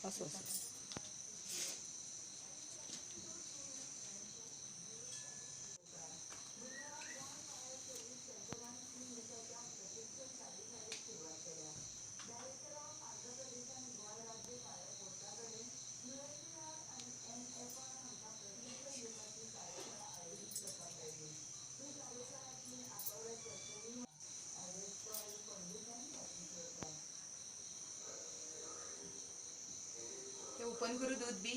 असं ओपन करू दूध बी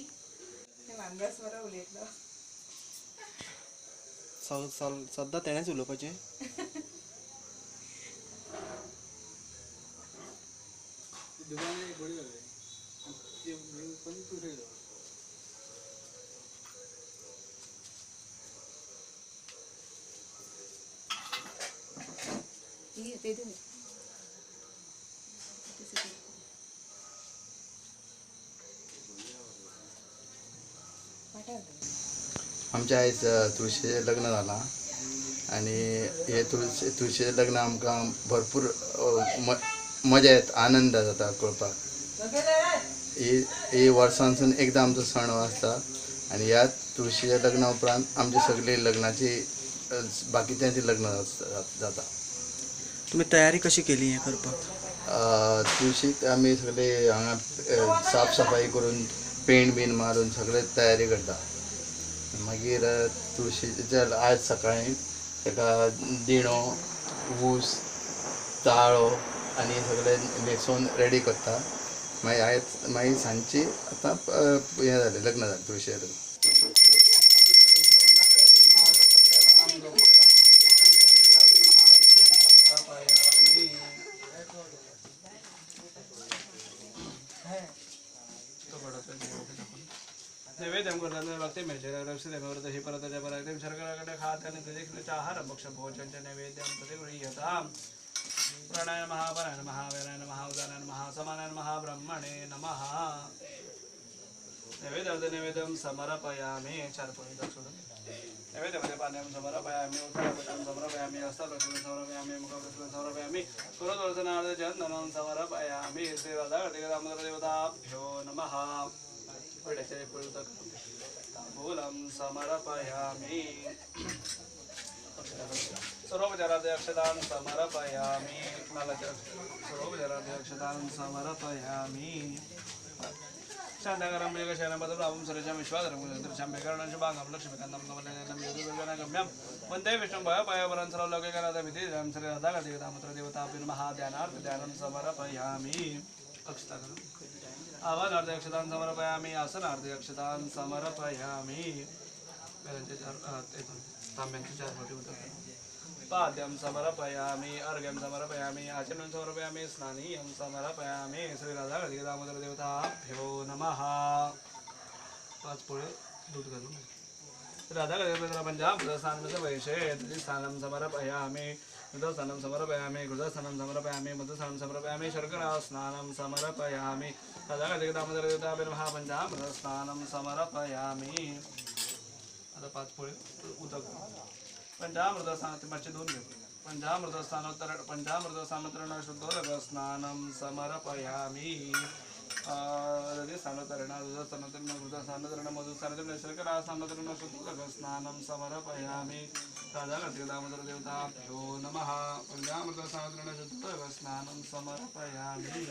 ते वांग्यासवर उलयतलो सद्दां तेणेच उलोवपाचें. ते आमच्या आयज तुळशीचें लग्न जालां आनी हे तुळशीचें लग्न आमकां भरपूर मजा येता, आनंद जाता कळपाक. ही वर्सांसून एकदां आमचो सण हो आसता आनी ह्या तुळशीच्या लग्ना उपरांत आमची सगळी लग्नाची बाकीच्यांची लग्न जाता. तुमी तयारी कशी केली हें करपाक? तुळशीक आमी सगळे हांगा साफ सफाई करून पेंट बीन मारून सगळे तयारी करता. मागीर तुळशीचे आयज सकाळीं ताका दिणो, ऊस, ताळो आनी सगळे न्हेसोवन रेडी करता. मागीर सांजची आतां हें जालें, लग्न जालें, तुळशीचें लग्न. नैवेद्यं कुर्वन्ति भक्तिं मेषरक्षितमूर्तिः हि परतज पराक्तिं शर्कराकटे खाद्यानि प्रदक्षिणचाहारं भक्षभोजं च नैवेद्यं प्रतिगृह्यताम्. प्राणाय नमः, पराय नमः, वैराय नमः, उदानाय नमः, समानाय नमः, ब्रह्मणे नमः. नैवेद्यं समर्पयामि. चारपुरी दक्षिणं नैवेद्यमध्ये पाण्यां समर्पयामि, उत्तरपटं समर्पयामि, हस्तप्रक्षालं समर्पयामि, मुखप्रक्षालं समर्पयामि, पुरोदर्शनार्थचन्दनं समर्पयामि. श्रीराधाकृष्णदेवताभ्यो नमः. ताम्बूलं समर्पयामि. सर्वोपचाराध्यक्षतां समर्पयामि. सर्वोपचाराध्यक्षतां समर्पयामि. शान्ताकरं मेघशयनपदप्रापं सुरेशं विश्वाधरं दृश्यं मेघवर्णं शुभाङ्गं लक्ष्मीकान्तं कमलनयनं योगिवेदनगम्यं वन्दे विष्णुं भयभयपरं सर्वलोकैकनाथविधिं श्रीराधाकृष्णदेवताभ्यो नमः. ध्यानार्थध्यानं समर्पयामि. अक्षताकरम् आवाहनार्थक्षतां समर्पयामि. आसनार्थक्षतां समर्पयामि. तांब्यांचे 4 मोठे उदक. पाद्यं समर्पयामि, अर्घ्यं समर्पयामि, आचमनं समर्पयामि, स्नानीयं समर्पयामि. श्रीराधाकृष्णदेवताभ्यो नमः. 5 पोळे दूध घालून राधाकृष्णपञ्चामृतस्नानं वैशे स्नानं समर्पयामि. मृतस्नानं समर्पयामि, घृतस्नानं समर्पयामि, मधुस्नानं समर्पयामि, शर्करा स्नानं समर्पयामि. राधाकृष्णदेवताभ्यो नमः. पञ्चामृतस्नानं समर्पयामि. आता 5 पोळे उदक. पंचामृतस्नानाचे मागचे 2 घेऊ. पंचामृतस्नानोत्तरण शुद्धोदक स्नानं समर्पयामि. स्नानोत्तरण दुधस्नानोत्तरण घृतस्नानोत्तरण मधुस्नानोत्तरण शर्करा स्नानोत्तरण शुद्धोदक स्नानं समर्पयामि. राधाकृष्णदेवताभ्यो नमः. पंचामृतस्नानोत्तरण शुद्धोदक स्नानं समर्पयामि.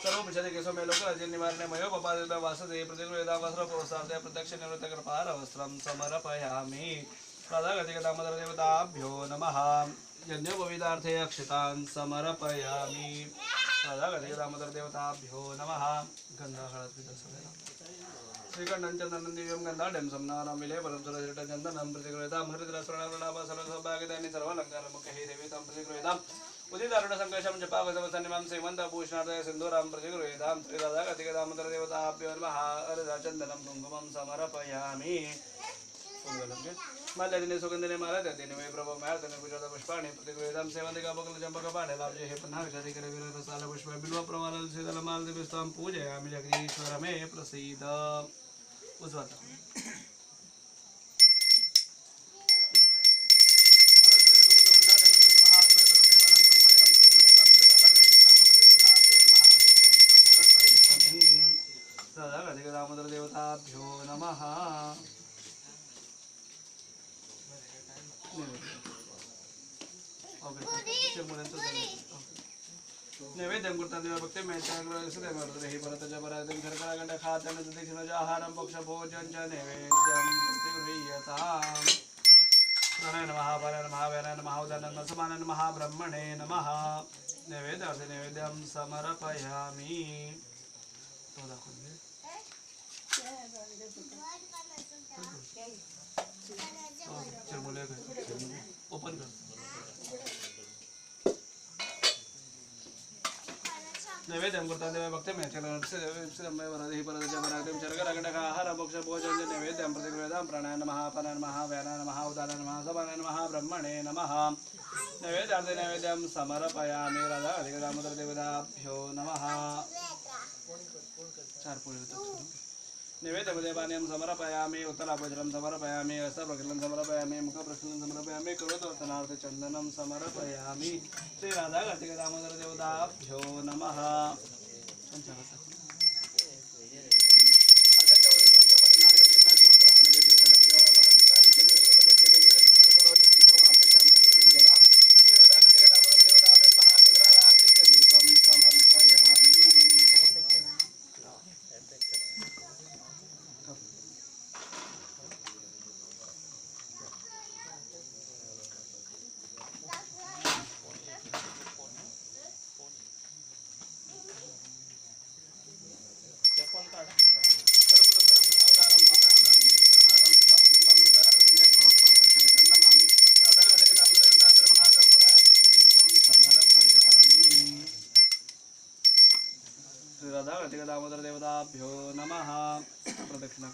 सर्वोपचारे केशव मे लोकराज्य निवारणे मयोपपादित वासदे प्रतिगृहीता वस्त्र प्रोत्साहते प्रत्यक्ष निवृत्त कृपार वस्त्रं समर्पयामि. राधाकृष्णदेवताभ्यो नमः. यज्ञोपवीतार्थे अक्षतान् समर्पयामि. राधाकृष्णदेवताभ्यो नमः. गंधा हळद श्रीकंठं चन्दनं दिव्यं गन्धाढ्यं समनानं विलेपनं सुरजटचन्दनं प्रतिगृहीतां हरिद्रस्वरणाभरणसर्वसौभाग्यदायिनी सर्वालङ्कारं मुख्यैः देवीतां प्रतिगृहीताम्. उदितारुणसङ्कर्षं जपावसवसन्निमां श्रीमन्तभूषणार्थय सिन्दूरां प्रतिगृहीतां. श्रीराधाकृष्णदेवताभ्यो नमः. हरिद्राचन्दनं कुङ्कुमं समर्पयामि. माल्यादिने सुगन्धिने मालाद्यादिने वै प्रभमार्दने पूजापुष्पाणि प्रतिगृहीतां. सेवन्तिकापकलचम्पकपाणे लाभजे हे पुन्हाविषादिकरविरसालपुष्प बिल्वप्रमाणं शीतलमालदिभिस्तां पूजयामि. जगदीश्वर मे प्रसीद. उज्ज्वल देवताभ्यो नमः नैवेद्यं कृतं देवभक्तिं मेत्याग्रही परतज परागं शर्कराखण्ड खाद्यं दक्षिणज आहारं पक्षभोजनं च नैवेद्यं प्रतिगृह्यताम् प्राणाय नमः पाराय नमः व्यानाय नमः उदानाय नमः समानाय नमः ब्रह्मणे नमः नैवेद्यं समर्पयामि तो दाखवून दे चिरमुले ओपन कर नैवेद्यं कृतं देवभक्तिं मेत्याग्रही परतज परागं शर्कराखण्ड आहारं पक्षभोजनं च नैवेद्यं प्रतिगृह्यताम् प्राणाय नमः पाराय नमः व्यानाय नमः उदानाय नमः समानाय नमः ब्रह्मणे नमः नैवेद्यं समर्पयामि राधा दामोदर देवताभ्यो नमः चार पोळी नैवेद्यं समर्पयामि उत्तराभद्रं समर्पयामि हस्तप्रक्षालं समर्पयामि मुखप्रक्षालं समर्पयामि करोदर्शनार्थे चन्दनं समर्पयामि श्री राधा कार्तिक दामोदर देवताभ्यो नमः राधा कार्तिक दामोदर देवताभ्यो नमः प्रदक्षिणा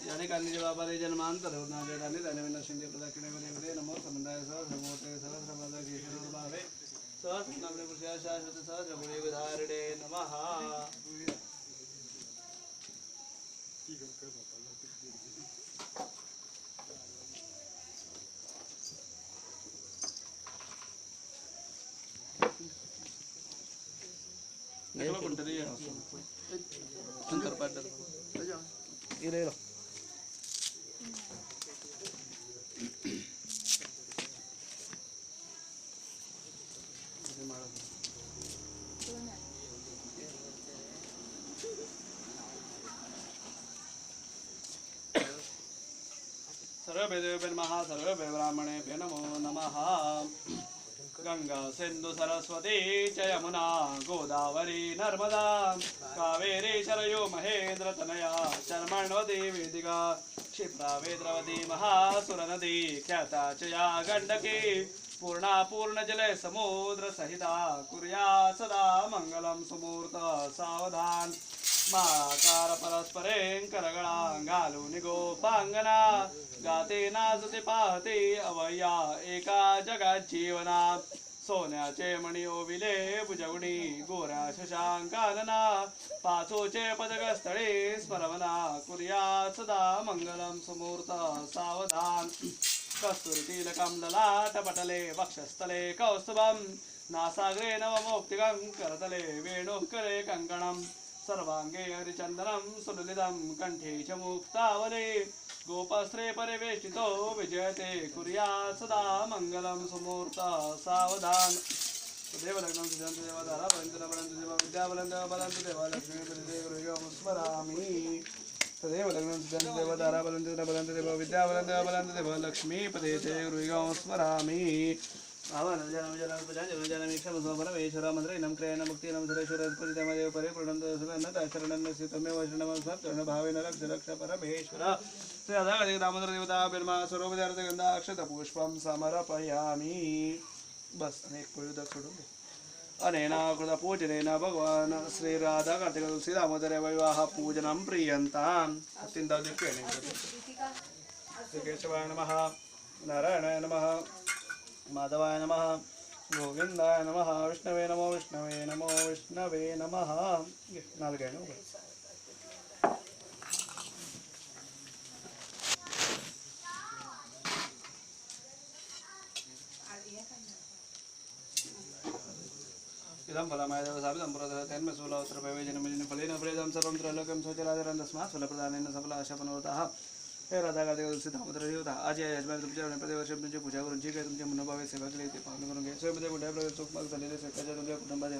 याने कान्निज बाबाले जन्मांतर होनाजे दाने दाने विनशिंदे प्रदक्षिणे देवते नमो समन्दाय सहस्रमूर्ते सहस्रपाद केशव भावे सहस्रनामने पुरुषाय शाश्वत सहस्रगुणे विधारिणे नमः निकलो कुंटली शंकर पाटल ये ले लो सर्वेभ्यो नमः सर्वेभ्यो ब्राह्मणेभ्यो नमो नमः गंगा सिंधु सरस्वती च यमुना गोदावरी नर्मदा कावेरी शरयो महेंद्र तनया शर्मण्वती वेदिका क्षिप्रा वेद्रवती महासुरनदी ख्याता च या गंडकी पूर्णा पूर्णजले समुद्र सहिता कुर्या सदा मंगलम सुमूर्त सावधान माकार परस्परें करगळा घालून गोपांगना गाते नाचते पाहते अवया एका जगात जीवना सोन्याचे मणी ओविले भुजगुणी गोऱ्या शशांकानना पाचोचे पदकस्थळे स्मरवना कुर्या सदा मंगलम सुमूर्त सावधान कस्तुरीतिलकं ललाटपटले वक्षस्थले कौस्तुभं नासाग्रे नवमौक्तिकं करतले वेणुः कङ्कणं सर्वांगे हरिचन्दनं सुललितं कंठे च मुक्तावले गोपस्त्रे परिवेष्टितो विजयते कुर्यात् सदा मङ्गलं सुमूर्त सावधान देवलग्नं सुजन्तु देवतारा परन्तु न परन्तु देव विद्याबलन्तु बलन्तु देवलक्ष्मीपतिदेवं स्मरामि तदेव लग्नं सुजन्तु देवतारा बलन्तु न बलन्तु देव विद्याबलन्तु बलन्तु देवलक्ष्मीपतिदेवं स्मरामि परमेश्वर मंत्रेणं क्रियेण मुक्तिनं सुरेश्वरपतिदेव परिपूर्णं शरणं स्थितमेव शरणं भावेन रक्ष रक्ष परमेश्वर श्री राधा दामोदर देवता बिर्मा सर्वपदार्थ गंधाक्षत पुष्पं समर्पयामि बस एक पुरुष सोडून दे अनेना कृत पूजनेन भगवान श्री राधा कार्तिक श्री दामोदर विवाह पूजनं प्रियन्तां अत्यन्तं दिव्येन श्री केशवाय नमः नारायणाय नमः माधवाय नमः गोविंदाय नमः विष्णवे नमो विष्णवे नमो विष्णवे नमः नालगे इदं फलमाय देवसापि सम्प्रदः तेन सूलावत्र वैजनमजन फलेन प्रेदं सर्वं त्रैलोक्यं स्वचराचरं तस्मात् फलप्रदानेन सफला आशा बनवतः हे राधा गादे तुलसी दामोदर देवता आज या यजमान तुमच्या प्रतिवर्ष तुमची पूजा करून जी काही तुमच्या मनोभावे सेवा केली ते पालन करून घ्या सोयीमध्ये कुठल्या प्रकारचे चूकमाग झालेले सेवेच्या तुमच्या कुटुंबाचे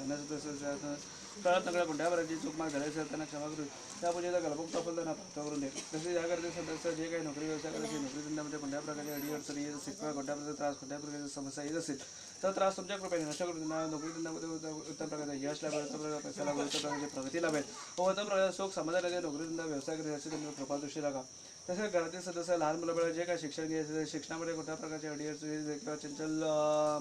कळत नकळत कुठल्या प्रकारची चूकमाग झाले असेल त्यांना क्षमा करून त्या पूजेचा गलभोक्त आपण त्यांना प्राप्त करून दे तसेच या करते सदस्य जे काही नोकरी व्यवसाय करायची नोकरी धंद्यामध्ये कोणत्या प्रकारची अडीअडचणी येत असेल किंवा कोणत्या प्रकारचा त्रास कोणत्या प्रकारची समस्या येत असेल तर त्रास तुमच्या कृपेने नष्ट करून त्यांना नोकरी धंद्यामध्ये उत्तम प्रकारचा यश लाभेल उत्तम प्रकारचा पैसा लाभेल उत्तम प्रकारची प्रगती लाभेल व उत्तम प्रकारचा सुख समाधानाचे नोकरी धंदा व्यवसाय करत असेल त्यांनी कृपा दृष्टी लागा तसेच घरातील सदस्य लहान मुलं जे काही शिक्षण घ्यायचं शिक्षणामध्ये कोणत्या प्रकारची अडीअडचणी किंवा चंचल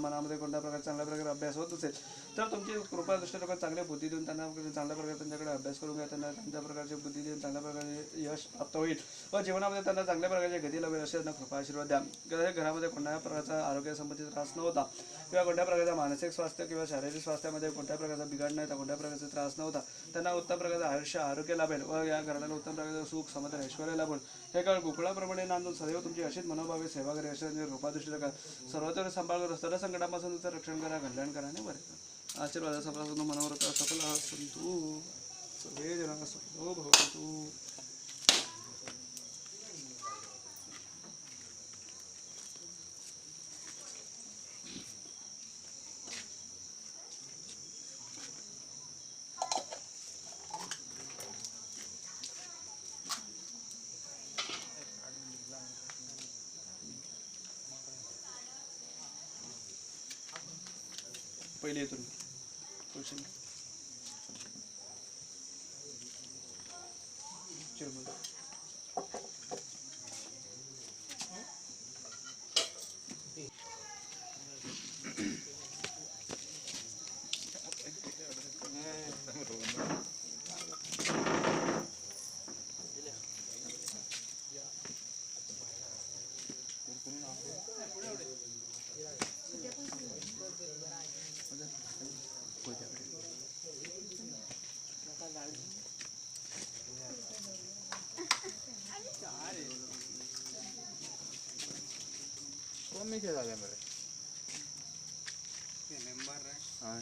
मनामध्ये कोणत्या प्रकारचा चांगल्या प्रकारे अभ्यास होत असेल तर तुमची कृपा दृष्टी लोक चांगली बुद्धी देऊन त्यांना चांगल्या प्रकारे त्यांच्याकडे अभ्यास करून घ्या त्यांना त्यांच्या प्रकारची बुद्धी देऊन चांगल्या प्रकारचे यश प्राप्त होईल व जीवनामध्ये त्यांना चांगल्या प्रकारची गती लाभेल असे त्यांना कृपा आशीर्वाद द्या घरामध्ये कोणत्या प्रकारचा आरोग्यासंबंधित त्रास नव्हता किंवा कोणत्या प्रकारचा मानसिक स्वास्थ्य किंवा शारीरिक स्वास्थ्यामध्ये कोणत्या प्रकारचा बिघाड नाही तर कोणत्या प्रकारचा त्रास नव्हता त्यांना उत्तम प्रकारचं आयुष्य आरोग्य लाभेल व या घराला उत्तम प्रकारचं सुख समाधान ऐश्वर्य लाभेल हे काळ गोकुळाप्रमाणे नांदून सदैव तुमची अशीच मनोभावे सेवा करा अशा रूपादृष्टी करा सर्वत्र सांभाळ करा सर्व संकटापासून तुमचं रक्षण करा कल्याण करा आणि बरे करा आशीर्वाद सफल मनोरथ सफल सन्तु सर्वे जनाः सुखिनो भवन्तु पहिले येतो क्वेश्चन कमीचे झाले बरे हां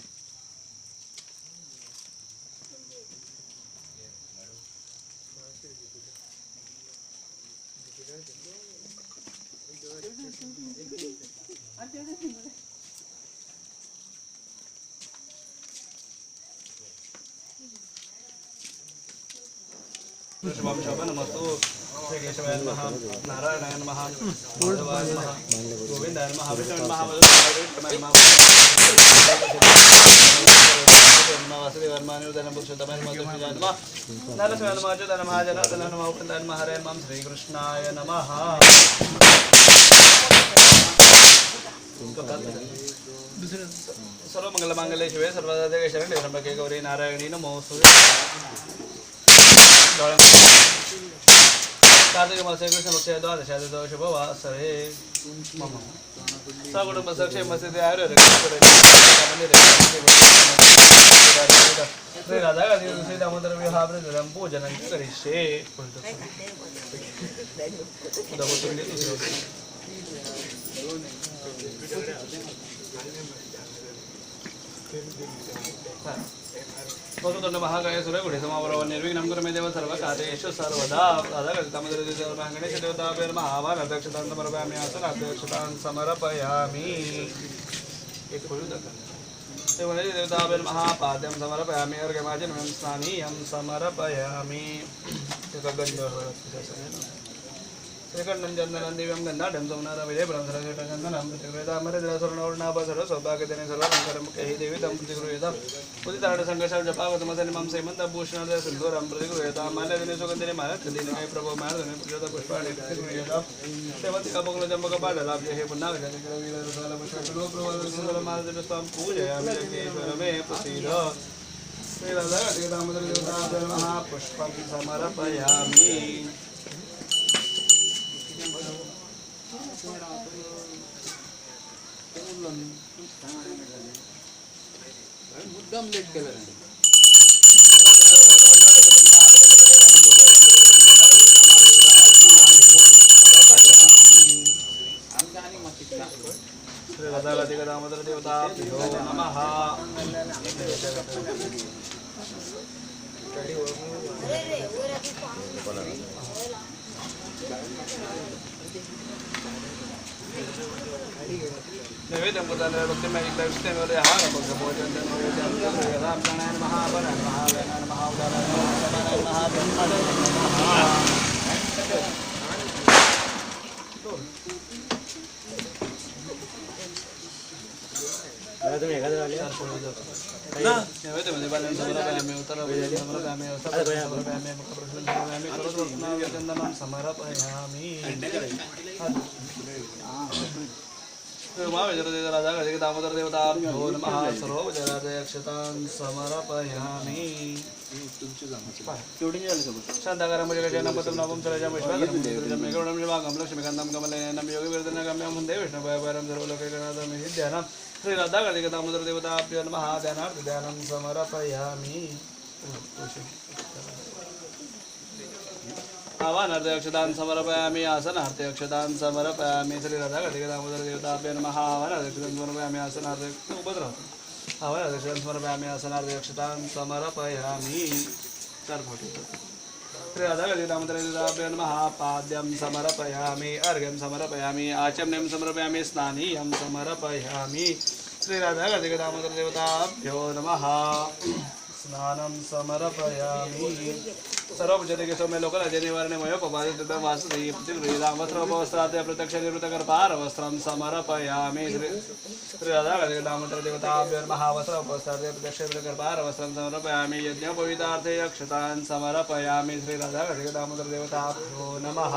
शुभम शोभनमस्तु श्री केशवाय नमः नारायणाय नमः माधवाय नमः गोविंदाय नमः विष्णुवे नमः मधुसूदनाय नमः वासुदेवाय नमः अनिरुद्धाय नमः पुरुषोत्तमाय नमः कृष्णाय नमः नरसिंहाय नमः अच्युताय नमः जनार्दनाय नमः उपेन्द्राय नमः हरे नमः श्रीकृष्णाय नमः सर्व मंगलमांगल्ये शिवे सर्वदा शरण्ये त्र्यंबके गौरी नारायणी नमोस्तुते कार्तिक मासे कृष्ण पक्ष द्वादशादितो शुभवासरे मम सकुटुंब सक्षेमस्थिति आयुर्वेद श्री राधा गादी श्री दामोदर विवाह पूजनं करिष्ये वसुतंड महाकाय सुरगुढे समावरव निर्विघ्नं कुरु मे देव सर्वकार्येषु सर्वदा राधा गणेश देवताभ्यो नमः अध्यक्षतां समर्पयामि आसन अध्यक्षतां समर्पयामि एक बोलू देवताभ्यो नमः पाद्यं समर्पयामि अर्घ्यमाजनं स्नानीयं समर्पयामि श्रीकण्डं चन्दनं दिव्यं गन्धाढ्यं सोमनाथं विजयपुरं सरस्वतीचन्दनं प्रतिगृहीतामृतसुवर्णवर्णाभ सर्वसौभाग्यदेने सर्वलङ्कारमुखे देवी तं प्रतिगृहीताम् उदितारणसङ्घर्षं जपागतमसनिमं सेमन्तभूषणं सिन्दूरं प्रतिगृहीतां माल्यदिने सुगन्धिने मालकदिने प्रभो मार्दने पुष्पदा पुष्पाणि प्रतिगृहीतां सेवन्तिकापकुलजम्बकपाटलाब्जे हे पुन्हा विजयपुष्पमार्दनस्वां पूजयामि जगदीश्वर मे प्रसीद श्रीराधा दामोदर देवताभ्यो नमः पुष्पं समर्पयामि मुद्दाम लेट केलं नाही श्री राधा दामोदर देवताभ्यो नमः नैवेद्यं कुताले भक्तिं ऐक्यं हार भोजन नैवेद्यं यदा प्राणायाम महापरायण महाव्यानाय महाउदाराय समानाय महाब्रह्मणे नैवेद्यमध्ये बाल्यां समर्पयामि उत्तरभुजं समर्पयामि हस्तप्रक्षालं समर्पयामि मुखप्रक्षालं समर्पयामि करोद्वर्तनाव्यचन्दनं समर्पयामि महाविजरदेवराजा दामोदर देवताभ्यो नमः सर्वोपचाराक्षतां समर्पयामि शान्ताकारं भुजगशयनं नवं चलजं विश्वधर्मं मेघवर्णं शिवागं लक्ष्मीकान्तं कमलनयनं योगिवर्धनगम्यं वन्दे विष्णुभयवरं सर्वलोकैकनाथं ध्यानं श्रीराधाकार्तिक दामोदर देवताभ्यो नमः ध्यानार्थध्यानं समर्पयामि आवाहनार्थे अक्षतां समर्पयामि आसनार्थे अक्षतां समर्पयामि श्रीराधाकार्तिक दामोदर देवताभ्यो नमः आवाहनार्थे अक्षतां समर्पयामि आसनार्थे उपद्रव आवाहनार्थे अक्षतां समर्पयामि आसनार्थे अक्षतां समर्पयामि श्रीराधाकार्तिक दामोदर देवताभ्यो नमः पाद्यं समर्पयामि अर्घ्यं समर्पयामि आचमनीयं समर्पयामि स्नानीयं समर्पयामि श्रीराधाकार्तिक दामोदर देवताभ्यो नमः स्नानं समर्पयामि सर्वभुजते सौम्य लोकराज्य निवारणे मयोपपादित वासुदेव प्रतिगृहीतां वस्त्रोपवस्त्राद्य प्रत्यक्ष निवृत्तकरपारवस्त्रं समर्पयामि श्रीराधाकार्तिक दामोदर देवताभ्यो नमः वस्त्रोपवस्त्राद्य प्रत्यक्ष निवृत्तकरपारवस्त्रं समर्पयामि यज्ञोपवीतार्थे अक्षतान् समर्पयामि श्रीराधाकार्तिक दामोदर देवताभ्यो नमः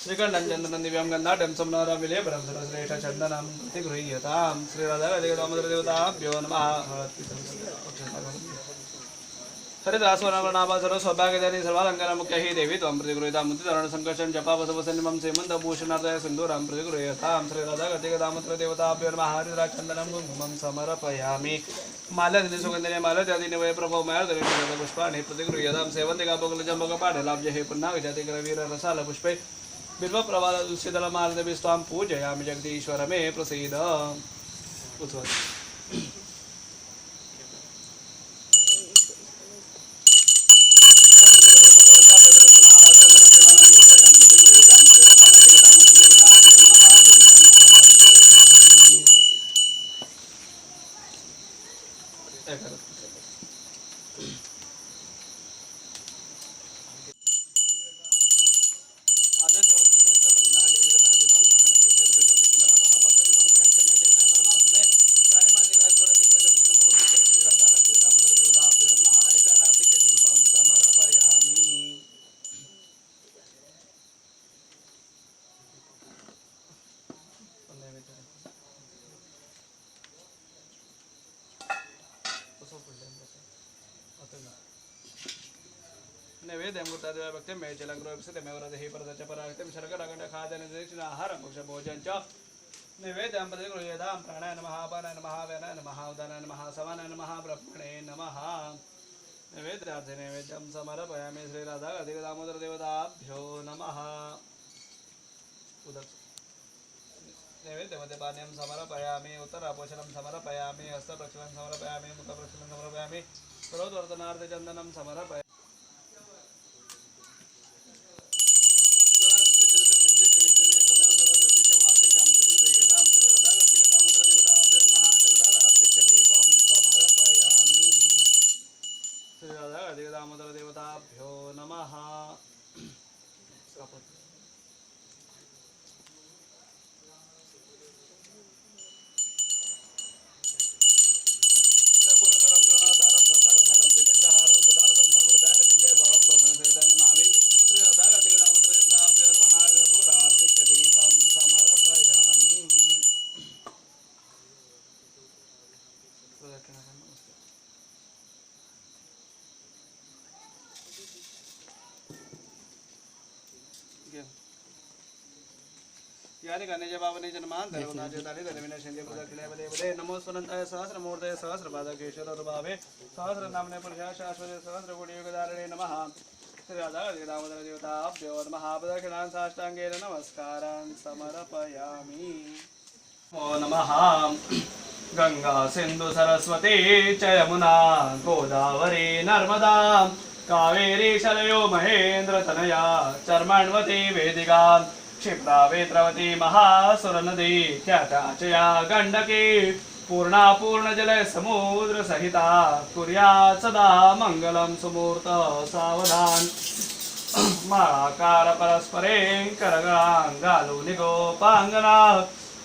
श्रीकण्ठं चन्दनं दिव्यं गन्धाढ्यं समनारं विलेपनं सर्वश्रेष्ठ चन्दनं प्रतिगृह्यतां श्रीराधाकार्तिक दामोदर देवताभ्यो नमः हरिदासवनाभा सर्व सौभाग्यदायिनी सर्वालंकार मुख्य ही देवी त्वं प्रतिगृहीतां मुक्तिधरण संकर्षण जपावसवसन्निमं सेमन्तभूषणार्दय सिन्दूरं प्रतिगृह्यतां श्रीराधाकार्तिक दामोदर देवताभ्यो नमः हरिद्राचन्दनं कुङ्कुमं समर्पयामि माल्यादिनी सुगन्धिनी माल्यादिनी वैप्रभवमयार्दनी पुष्पाणि प्रतिगृह्यतां सेवन्तिका बकुलजम्बकपाठलाब्जे हे पुन्नागजातिकरवीररसालपुष्पै बिल्वप्रवालशीतलमालदभिस्त्वां पूजयामि जगदीश्वर मे प्रसीद नैवेद्यं कृतादेव भक्तिं मे चलङ्ग्रोपसितमे वरदहि परदच परागतिं शर्करागण्ड खादने दक्षिण आहारं भोजन च नैवेद्यं प्रतिगृह्यतां प्राणाय नमः अपानाय नमः व्यानाय नमः उदानाय नमः समानाय नमः ब्रह्मणे नमः नैवेद्यार्थे नैवेद्यं समर्पयामि श्रीराधाकार्तिक दामोदर देवताभ्यो नमः नैवेद्यमध्ये पानीयं समर्पयामि उत्तरापोषणं समर्पयामि हस्तप्रक्षालं समर्पयामि मुखप्रक्षालं समर्पयामि करोद्वर्तनार्थे चन्दनं समर्पयामि दामोदर देवताभ्यो नमः यानि गणेश पावने जन्मान धर्मनाचे ताले धर्मिना शंदे प्रदक्षिणे पदे पदे नमो स्वनंताय सहस्रमूर्तये सहस्रपादकेश्वर भावे सहस्र नामने पुरुषाय शाश्वते सहस्र कोटि युगधारिणे नमः श्रीराधाकार्तिक दामोदर देवताभ्यो नमः प्रदक्षिणान् साष्टांगेन नमस्कारान् समर्पयामि नमो नमः गंगा सिंधु सरस्वती च यमुना गोदावरी नर्मदा कावेरी शरयो महेंद्र तनया चर्मण्वती वेदिका क्षिप्रा वेत्रवती महासुरनदी ख्याता च या गंडकी पूर्णा पूर्णजल समुद्र सहिता कुर्यात् सदा मंगलम सुमूर्त सावधान माळाकार परस्परे करगळांगालू निगोपांगना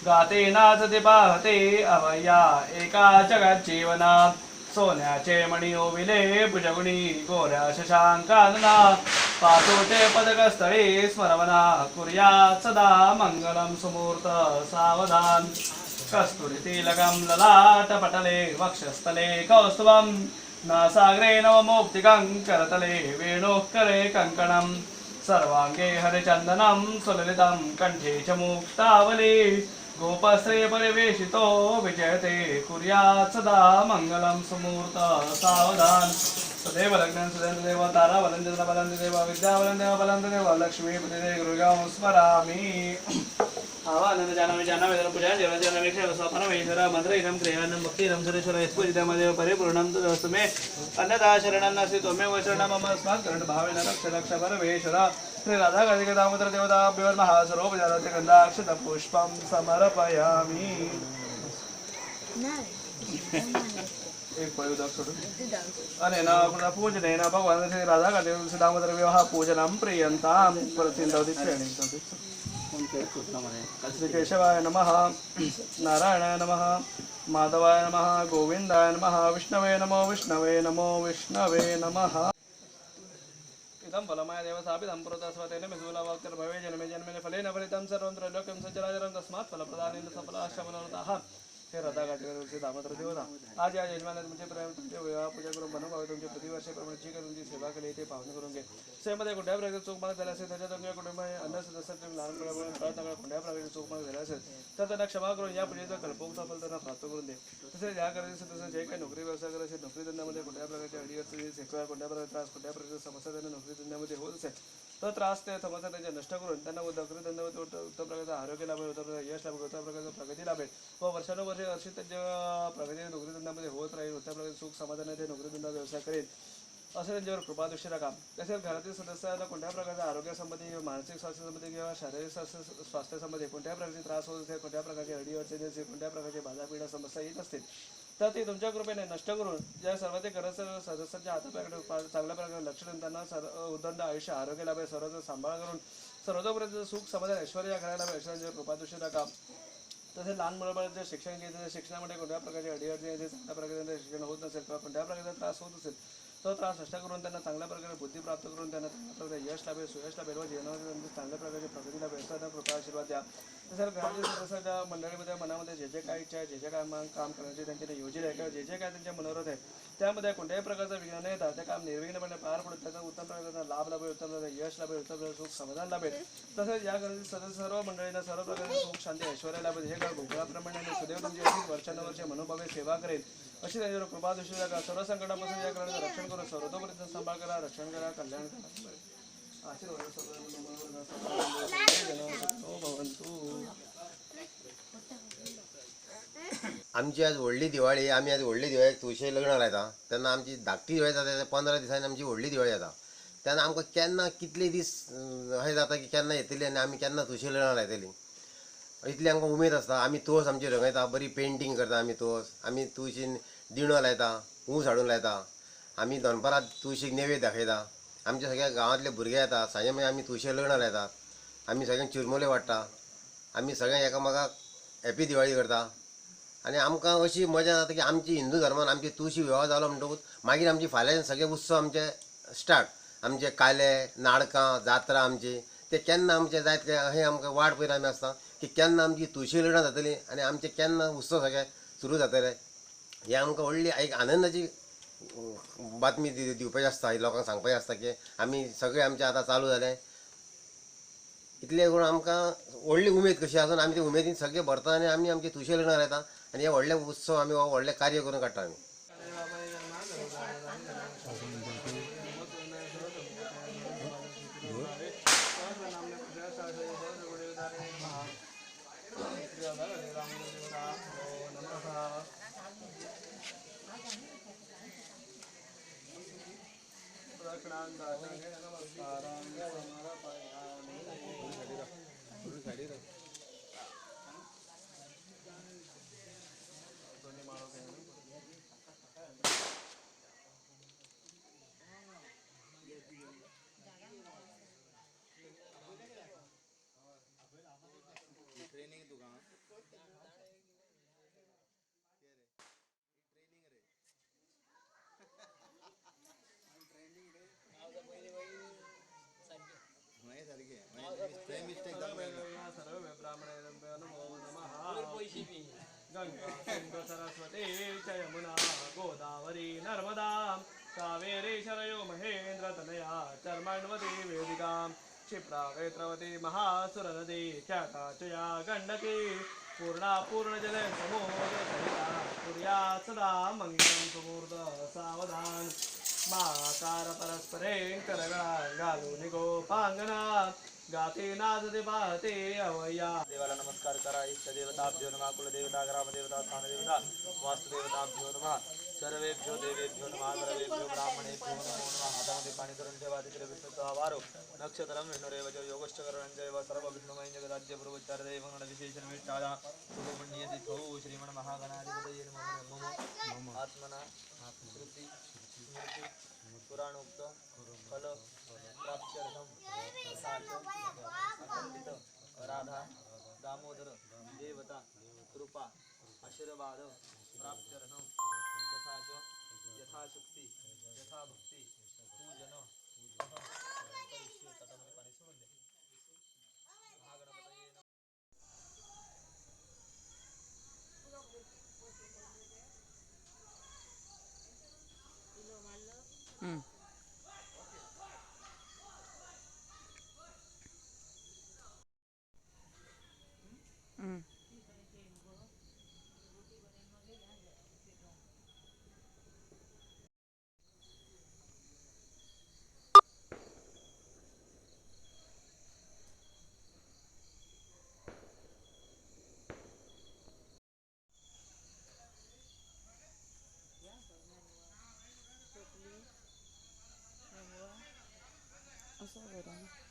गाते नाचते पाहते अवया एका जगात जीवना सोन्याचे मणी ओविले भुजगुणी गोऱ्या शशांकानना पाचोटे पदकस्थळी स्मरवना कुर्यात् सदा मंगलम सुमूर्त सावधान कस्तुरी तिलकं ललाटपटले वक्षस्थले कौस्तुभं नासाग्रे नवमोक्तिकं करतले वेणोः करे कङ्कणं सर्वांगे हरिचन्दनं सुललितं कंठे च मुक्तावली गोपश्री परिवेशितो विजयते कुर्यात् सदा मंगलम सुमूर्त सावधान सदैव लग्नं सुदेव तारा वलंदित बलंदिदेव विद्या वलंदेव बलंदिदेव लक्ष्मी प्रतिदे गुरुगां स्मरामि आवानंद जानामि जानामि धर्म पूजा देव जानामि क्षय स्वपरमेश्वर मंत्र इदं क्रियानं भक्ति इदं सुरेश्वर यस्पूजितमदेव परिपूर्णं तदस्तु मे अन्नदा शरणं नास्ति त्वमेव शरणं मम अस्मात् करुण भावेन रक्ष रक्ष परमेश्वर श्री राधा कार्तिक दामोदर देवताभ्यो नमः सर्वोपचारार्थे गन्धाक्षत पुष्पं समर्पयामि एक पयोदक सोडून अनेन पूजनेन भगवान श्री राधा कार्तिक दामोदर विवाह पूजनं प्रियन्तां परसिन्धौति श्रेणी श्री केशवाय नमः नारायणाय नमः माधवाय नमः गोविंदाय नमः विष्णवे नमो विष्णवे नमो विष्णवे नमः इदं फलमाय देव सापितं पुरतस्वतेन मिथुलवक्तर भवे जन्मे जन्मे फलेन फलितं सर्वं त्रैलोक्यं सचराचरं तस्मात् फलप्रदानेन सफलाश्च मनोरथाः हे राधा कार्तिक दामोदर देवता आज या यजमानात तुमचे प्रेम तुमचे विवाह पूजा करून बनवावे तुमचे प्रतिवर्षाप्रमाणे जी काही तुमची सेवा केली ते पावन करून घे सेमध्ये कुठल्या प्रकारचे चूक मला झाले असेल त्याच्या तुमच्या कुटुंब अन्न सदस्य तुम्ही लहान मुलाकडून कळत कुठल्या प्रकारचे चूक मला झाले असेल तर त्यांना क्षमा करून या पूजेचा कल्पोक्ता फल त्यांना प्राप्त करून दे तसेच या करायचं तसं जे काही नोकरी व्यवसाय करायचे नोकरी धंद्यामध्ये कुठल्या प्रकारच्या अडीअडचणी सेवा कुठल्या प्रकारचे त्रास कुठल्या प्रकारच्या समस्या त्यांना नोकरी धंद्यामध्ये होत असेल तर त्रास ते समस्या त्यांच्या नष्ट करून त्यांना नोकरी धंद्यामध्ये उत्तम प्रकारचं आरोग्य लाभेल उत्तम प्रकारचं यश लाभेल उत्तम प्रकारचं प्रगती लाभेल व वर्षानुवर्षे अशी त्यांच्या प्रगती नोकरी धंद्यामध्ये होत राहील उत्तम प्रकारचे सुख समाधान ते नोकरी धंदा व्यवसाय करेल असं त्यांच्यावर कृपादृष्टी राखा तसेच घरातील सदस्यांना कोणत्या प्रकारच्या आरोग्यासंबंधी मानसिक स्वास्थ्यासंबंधी किंवा शारीरिक स्वास्थ्यासंबंधी कोणत्या प्रकारचे त्रास होत असेल कोणत्या प्रकारची अडीअडचणी असेल कोणत्या प्रकारची बाधापीडा समस्या येत असतील तर ती तुमच्या कृपेने नष्ट करून ज्या सर्वाधिक गरज सदस्यांच्या हातापायाकडे चांगल्या प्रकारे लक्ष देऊन त्यांना उदंड आयुष्य आरोग्य लाभेल सर्वांचा सांभाळ करून सर्वतोपर्यंत सुख समाधान ऐश्वर्य या घराला ऐश्वर्याच्या कृपादृष्टी राखा तसेच लहान मुलाबाळांचं शिक्षण घेतलं शिक्षणामध्ये कोणत्या प्रकारची अडीअडचणी असेल चांगल्या प्रकारे शिक्षण होत नसेल किंवा कोणत्या प्रकारचा त्रास होत असेल तो त्रास नष्ट करून त्यांना चांगल्या प्रकारे बुद्धी प्राप्त करून त्यांना चांगल्या प्रकारे यश लाभेल सुयश लाभेल व जीवनामध्ये चांगल्या प्रकारची प्रगती लाभेल असा कृपा आशीर्वाद द्या तसंच घरातील सदस्यांच्या मंडळीमध्ये मनामध्ये जे जे काय इच्छा आहे जे जे काय काम करण्याचे त्यांचे योजना आहे किंवा जे जे काय त्यांच्या मनोरथ आहे त्यामध्ये कोणत्याही प्रकारचा विघ्न न येता ते काम निर्विघ्नपणे पार पडत त्याचा उत्तम प्रकारचा लाभ लाभेल उत्तम प्रकारचा यश लाभेल उत्तम प्रकारचं सुख समाधान लाभेल तसेच या घरातील सदस्य सर्व मंडळींना सर्व प्रकारचे सुख शांती ऐश्वर्य लाभेल हे घर गोकुळाप्रमाणे सुदैव तुमची अशी वर्षानुवर्षे मनोभावे सेवा करेल अशी त्यांच्यावर कृपा दृष्टी राखा सर्व संकटापासून या घराचं रक्षण करून सर्वतोपर्यंत सांभाळ करा रक्षण करा कल्याण करा आमची आज व्हडली दिवाळी आमी आज व्हडली दिवाळेक तुळशी लग्न लायता तेन्ना आमची धाकटी दिवाळी जाता 15 दिसांनी आमची व्हडली दिवाळी जाता तेन्ना आमकां केन्ना कितले दीस अशें जाता की केन्ना येतली आनी आमी केन्ना तुळशी लग्न लायतली इतली आमकां उमेद आसता आमी तुळस आमची रंगयता बरी पेंटींग करता आमी तुळशीन दिणो लायता ऊस हाडून लायता आमी दनपारां तुळशीक नेवेद दाखयता आमच्या सगळ्या गांवांतले भुरगे येतात सांजे मागीर आमी तुळशी लग्न लायतात आमी सगळ्यांक चिरमुले वाडटा आमी सगळ्यांक एकामेकाक हॅपी दिवाळी करता आनी आमकां अशी मजा जाता की आमची हिंदू धर्मान आमची तुळशी विवाह जालो म्हणटकूच मागीर आमची फाल्यां सगळे उत्सव आमचे स्टार्ट आमचे काले नाटकां जात्रा आमची ते केन्ना आमचे जायत अशें आमकां वाट पळयत आमी आसता की केन्ना आमची तुळशी लग्न जातली आनी आमचे केन्ना उत्सव सगळे सुरू जातले हे आमकां व्हडली एक आनंदाची बातमी दिवपाची आसता लोकांक सांगपाची आसता की आमी सगळे आमचे आतां चालू जालें इतले करून आमकां व्हडली उमेद कशी आसून आमी ती उमेदीन सगळे भरता आनी आमी आमची तुळशी लग्न लायता आनी हे व्हडले उत्सव आमी हो व्हडले कार्य करून काडटा आमी देवता नमः ट्रेनिंग तुका सारखे मिस्टेक सर्व ब्राह्मणे नमो नमः गंगा सिंधु सरस्वती च यमुना गोदावरी नर्मदा कावेरी शरयो महेंद्र तनया चर्मण्वती वेदिका क्षिप्रा वेत्रवती महासुरनदी ख्याता च या गण्डकी पूर्णा पूर्णजल समोदसहिता कुर्या सदा मङ्गलं सुमूर्त सावधान माकार परस्परे करगळा घालू निगोपांगना गाते नादते पाहते अवया देवाला नमस्कार करा इष्ट देवताभ्यो नमः कुलदेवता ग्रामदेवता स्थानदेवता वास्तुदेवताभ्यो नमः सर्वेभ्यो देवेभ्यो नमः सर्वेभ्यो ब्राह्मणेभ्यो नमो नमः हातामध्ये पाणी करून ठेवा तिकडे विष्णूचा आवारो नक्षत्रम विष्णुरेव योगश्च करणंजय सर्व विष्णुमय जगदाज्य प्रवचार देवगण विशेषण विष्टादा सुखपुण्य तिथौ श्रीमन महागणाधिपतये नमः आत्मना श्रुती स्मृती पुराणोक्त फल प्राप्त्यर्थम अखंडित राधा दामोदर देवता कृपा आशीर्वाद प्राप्त्यर्थम यथाशक्ती यथाभक्ती पूजन करिष्ये तटामध्ये पाणी सोडून दे महागणपतये नमः असं बरं